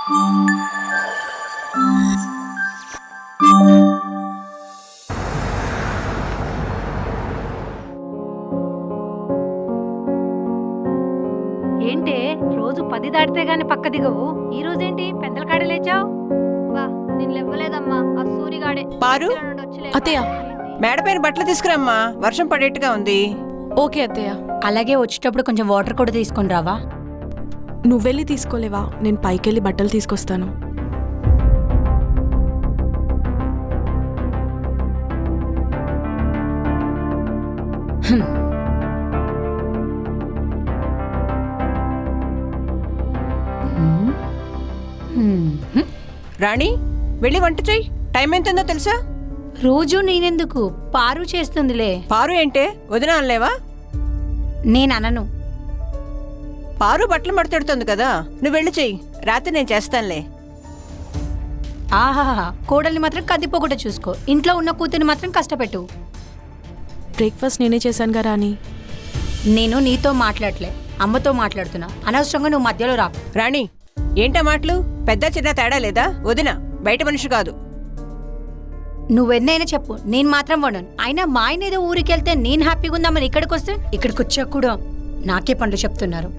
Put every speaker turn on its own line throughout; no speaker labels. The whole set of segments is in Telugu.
ఏంటే రోజు 10 దాటితే గాని పక్క దిగవు, ఈ రోజేంటి పెందల కాడ లేచావు?
నేను లేవ్వలేదమ్మా, ఆ సూరిగాడే
పారు,
అత్తయ్య
మేడపైన బట్టలు తీసుకురమ్మా, వర్షం పడేట్టుగా ఉంది.
ఓకే అత్తయ్య.
అలాగే వచ్చేటప్పుడు కొంచెం వాటర్ కూడా తీసుకొని రావా?
నువ్వెళ్ళి తీసుకోలేవా? నేను పైకెళ్ళి బట్టలు తీసుకొస్తాను.
రాణి, వెళ్ళి వంట చెయ్యి. టైం ఎంతుందో తెలుసా?
రోజు నేనెందుకు, పారు చేస్తుందిలే.
పారు ఏంటే, వదిన అనలేవా?
నేననను.
పారు బట్టలు మడతెడుతుంది కదా, నువ్వు వెళ్ళి చెయ్యి. రాత్రి నేను చేస్తానులే.
ఆహాహా, కోడల్ని మాత్రం కదిపోకుండా చూసుకో, ఇంట్లో ఉన్న కూతురిని మాత్రం కష్టపెట్టు.
బ్రేక్ఫాస్ట్ నేనే చేశానుగా రాని.
నేను నీతో మాట్లాడలే, అమ్మతో మాట్లాడుతున్నా. అనవసరంగా నువ్వు మధ్యలో రా.
రాణి, ఏంటా మాటలు? పెద్ద చిన్న తేడా లేదా? వదిన బయట మనిషి కాదు.
నువ్వెన్నైనా చెప్పు, నేను మాత్రం వండను. అయినా మా ఆయన ఏదో ఊరికెళ్తే నేను హ్యాపీగా ఉందామని ఇక్కడికి వస్తే, ఇక్కడికి వచ్చాక కూడా నాకే పనులు చెప్తున్నారు.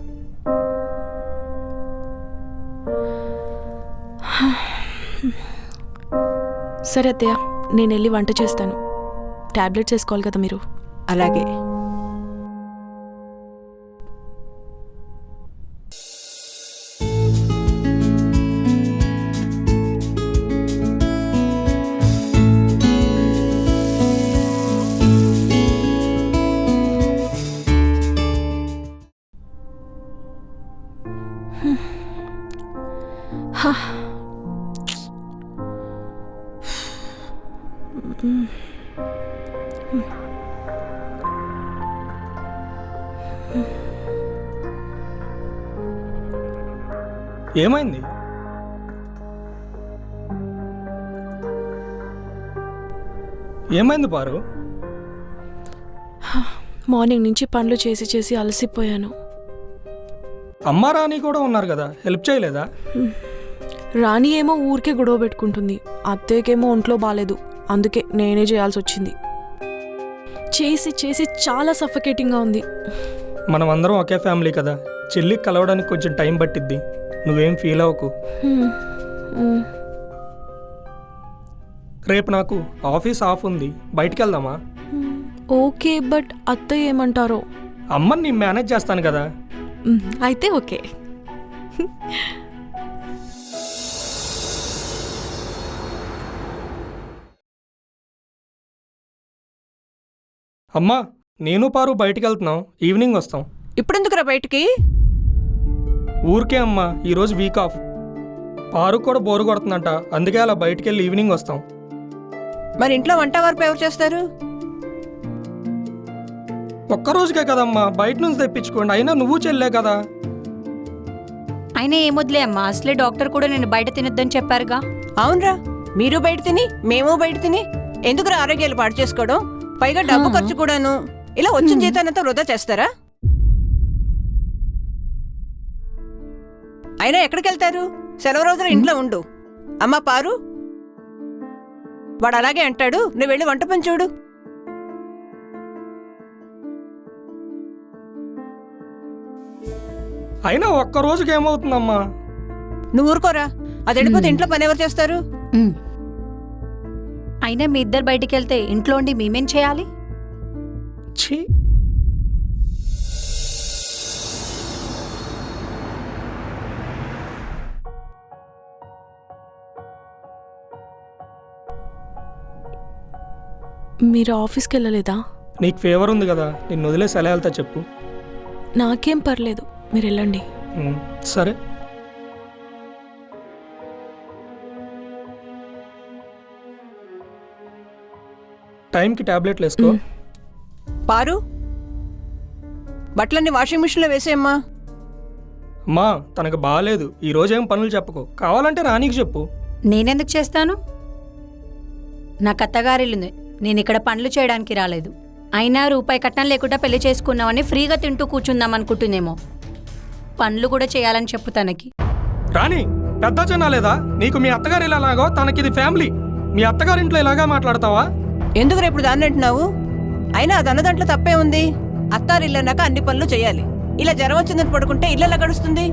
సరే అత్తయ్య, నేను వెళ్ళి వంట చేస్తాను. టాబ్లెట్స్ వేసుకోవాలి కదా మీరు.
అలాగే.
ఏమైంది? ఏమైంది పారు?
మార్నింగ్ నుంచి పనులు చేసి చేసి అలసిపోయాను.
అమ్మ రాణి కూడా ఉన్నారు కదా, హెల్ప్ చేయలేదా?
రాణి ఏమో ఊరికే గొడవ పెట్టుకుంటుంది, అత్తయ్యకేమో ఒంట్లో బాగాలేదు, అందుకే నేనే చేయాల్సి వచ్చింది. చేసి చేసి చాలా సఫకేటింగ్గా ఉంది.
మనం అందరం ఒకే ఫ్యామిలీ కదా, చెల్లికి కలవడానికి కొంచెం టైం పట్టిద్ది. నువ్వేం ఫీల్ అవ్వకు. రేపు నాకు ఆఫీస్ ఆఫ్ ఉంది, బయటికి వెళ్దామా?
ఓకే, బట్ అత్తయ్య ఏమంటారో?
అమ్మని నేను మేనేజ్ చేస్తాను కదా.
అయితే ఓకే.
అమ్మా, నేను పారు బయటికి వెళ్తున్నాం, ఈవినింగ్ వస్తాం.
ఇప్పుడెందుకురా బయటికి?
ఊరికే అమ్మా, ఈరోజు వీక్ ఆఫ్. పారు కూడా బోరు కొడుతుందంట, అందుకే అలా బయటికి వెళ్ళి ఈవినింగ్ వస్తాం.
మరి ఇంట్లో వంట వరకు ఎవరు చేస్తారు?
ఒక్కరోజుకే కదమ్మా, బయట నుంచి తెప్పించుకోండి. అయినా నువ్వు చెల్లే కదా.
అయినా ఏమొద్దులే అమ్మా, అసలే డాక్టర్ కూడా నేను బయట తినొద్దని చెప్పారుగా.
అవునరా, మీరు బయట తిని మేము బయట తిని ఎందుకురా ఆరోగ్యాలు పాడు చేసుకోవడం? పైగా డబ్బు ఖర్చు కూడాను. ఇలా వచ్చిన జీతానంతా వృధా చేస్తారా? అయినా ఎక్కడికి వెళ్తారు? సెలవు రోజున ఇంట్లో ఉండు. అమ్మా పారు, వాడు అలాగే అంటాడు, నువ్వు వెళ్ళి వంట పని చూడు.
అయినా ఒక్క రోజుకి ఏమవుతుందమ్మా?
నువ్వు ఊరుకోరా, అది వెళ్ళిపోతే ఇంట్లో పని ఎవరు చేస్తారు?
అయినా మీ ఇద్దరు బయటికి వెళ్తే ఇంట్లో ఉండి మేమేం చేయాలి?
ఛీ,
మీరు ఆఫీస్కి వెళ్ళలేదా?
నీకు ఫేవర్ ఉంది కదా, నిన్ను వదిలేసి ఎలా వెళ్తా చెప్పు.
నాకేం పర్లేదు, మీరు వెళ్ళండి.
సరే. టైంకి టాబ్లెట్లు వేసుకో.
పారు, బట్టలన్నీ వాషింగ్ మిషన్లో వేసేయమ్మా.
అమ్మా, తనకు బాగాలేదు, ఈరోజేం పనులు చెప్పకు, కావాలంటే రానీకి చెప్పు.
నేనెందుకు చేస్తాను? నాకు అత్తగారిల్లుంది, నేను ఇక్కడ పనులు చేయడానికి రాలేదు. అయినా రూపాయి కట్నం లేకుండా పెళ్లి చేసుకున్నామని ఫ్రీగా తింటూ కూర్చుందాం అనుకుంటుందేమో. పనులు కూడా చేయాలని చెప్పు తనకి.
రాణి, పెద్ద చిన్న లేదా? నీకు మీ అత్తగారు ఇలాగో తనకిది ఫ్యామిలీ. మీ అత్తగారింట్లో ఇలాగా మాట్లాడతావా?
ఎందుకు రేపు దాన్ని అంటున్నావు? అయినా అది అన్న దాంట్లో తప్పే ఉంది. అత్తారు ఇల్లన్నాక అన్ని పనులు చేయాలి. ఇలా జ్వరం వచ్చిందని పడుకుంటే ఇల్లు ఎలా గడుస్తుంది?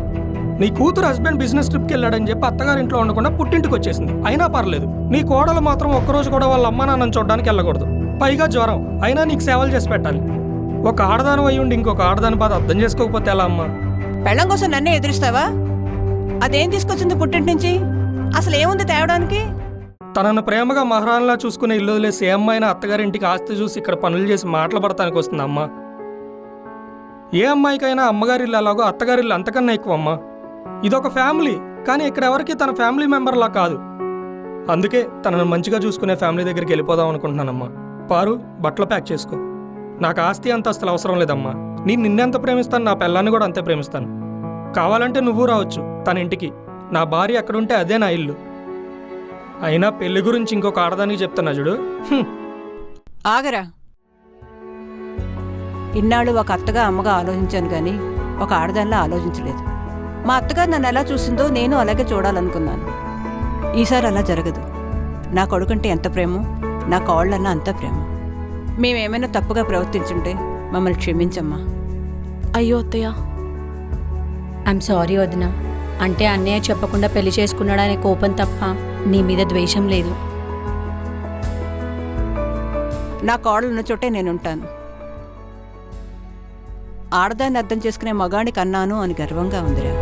నీ కూతురు హస్బెండ్ బిజినెస్ ట్రిప్కి వెళ్ళాడని చెప్పి అత్తగారింట్లో ఉండకుండా పుట్టింటికి వచ్చేసింది. అయినా పర్లేదు. నీ కోడలు మాత్రం ఒక్కరోజు కూడా వాళ్ళ అమ్మా నాన్నని చూడడానికి వెళ్ళకూడదు. పైగా జ్వరం. అయినా నీకు సేవలు చేసి పెట్టాలి. ఒక ఆడదానం అయి ఉండి ఇంకొక ఆడదాని బాధ అర్థం చేసుకోకపోతే ఎలా అమ్మా?
పెళ్ళం కోసం నన్నే ఎదురిస్తావా? అదేం తీసుకొచ్చింది పుట్టింటి నుంచి? అసలు ఏముంది తేవడానికి?
తనను ప్రేమగా మహారాణిలా చూసుకునే ఇల్లు వదిలేసి ఏ అమ్మాయినా అత్తగారింటికి ఆస్తి చూసి ఇక్కడ పనులు చేసి మాటలు పడటానికి వస్తుంది అమ్మా. ఏ అమ్మాయికైనా అమ్మగారి ఇల్లు అలాగో అత్తగారి ఇల్లు అంతకన్నా ఎక్కువ అమ్మా. ఇదొక ఫ్యామిలీ, కానీ ఇక్కడ ఎవరికి తన ఫ్యామిలీ మెంబర్లా కాదు. అందుకే తనను మంచిగా చూసుకునే ఫ్యామిలీ దగ్గరికి వెళ్ళిపోదాం అనుకుంటున్నానమ్మా. పారు, బట్టలు ప్యాక్ చేసుకో. నాకు ఆస్తి అంతస్తులు అవసరం లేదమ్మా. నేను నిన్నెంత ప్రేమిస్తాను, నా పిల్లాన్ని కూడా అంతే ప్రేమిస్తాను. కావాలంటే నువ్వు రావచ్చు తన ఇంటికి. నా భార్య ఎక్కడుంటే అదే నా ఇల్లు. అయినా పెళ్లి గురించి ఇంకొక ఆడదానికి చెప్తున్నా చూడు.
ఆగరా. ఇన్నాళ్ళు ఒక అత్తగా అమ్మగా ఆలోచించాను కానీ ఒక ఆడదానిలా ఆలోచించలేదు. మా అత్తగారు నన్ను ఎలా చూసిందో నేను అలాగే చూడాలనుకున్నాను. ఈసారి అలా జరగదు. నా కొడుకంటే ఎంత ప్రేమో, నా కాళ్ళన్నా అంత ప్రేమ. మేమేమైనా తప్పుగా ప్రవర్తించుంటే మమ్మల్ని క్షమించమ్మా.
అయ్యో అత్తయ్య.
ఐఎమ్ సారీ వదిన. అంటే అన్నయ్య చెప్పకుండా పెళ్లి చేసుకున్నాడనే కోపం తప్ప నీ మీద ద్వేషం లేదు.
నా కాళ్ళున్న చోటే నేనుంటాను. ఆడదాన్ని అర్థం చేసుకునే మగాడికి అన్నాను అని గర్వంగా ఉందిరా.